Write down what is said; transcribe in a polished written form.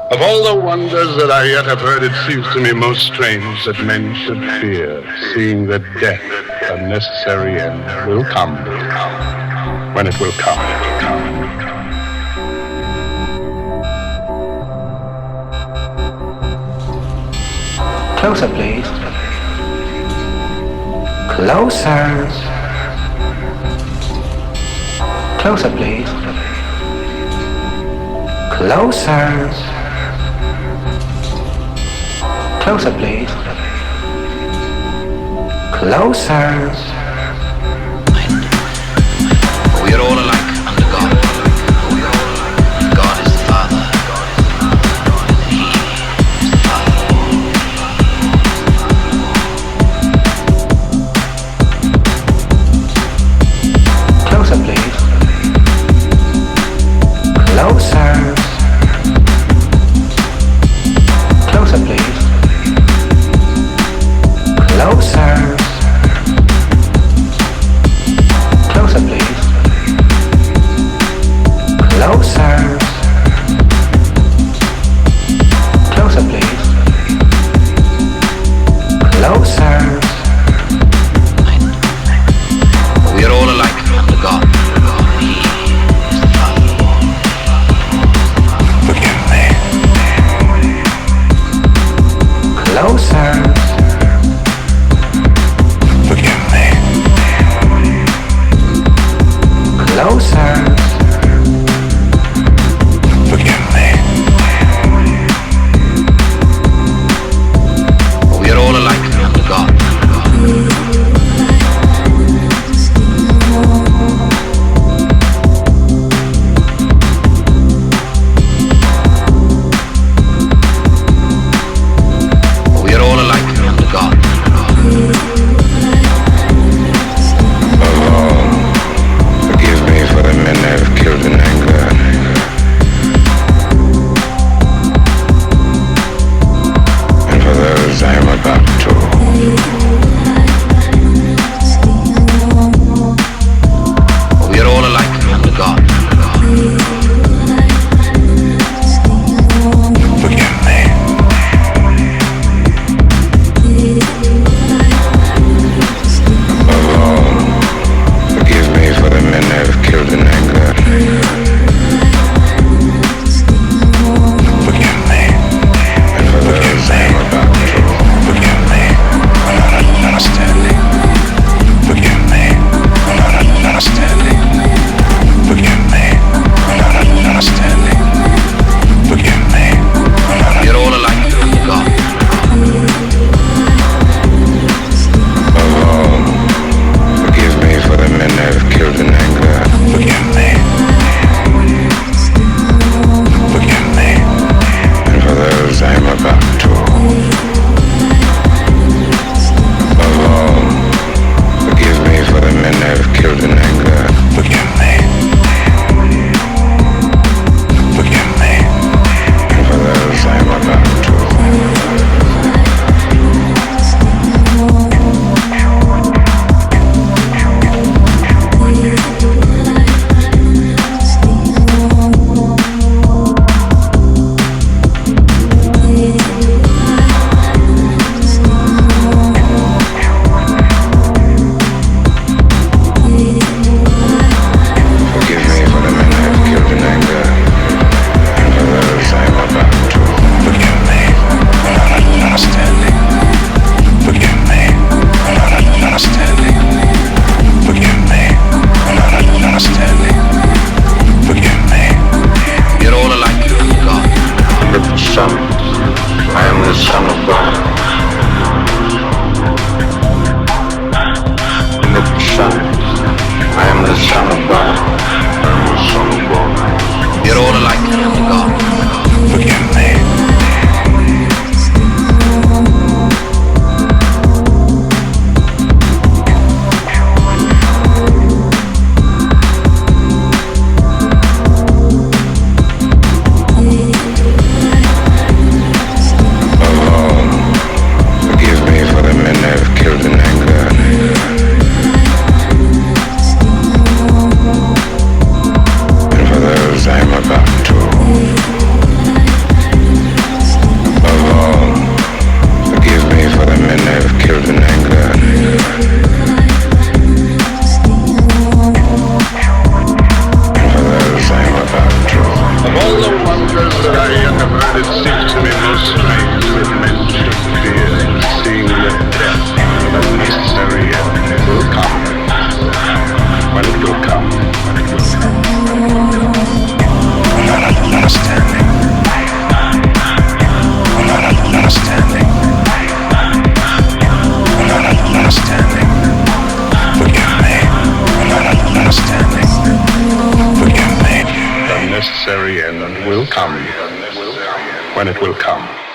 Of all the wonders that I yet have heard, it seems to me most strange that men should fear, seeing that death, a necessary end, will come when it will come. Closer, please. Closer. Closer, please. Closer. Closer, please. Closer. We are all alike under God. God is the Father. And He is the Father. Closer, please. Closer. Closer, please. Closer. necessary end will come when it will come.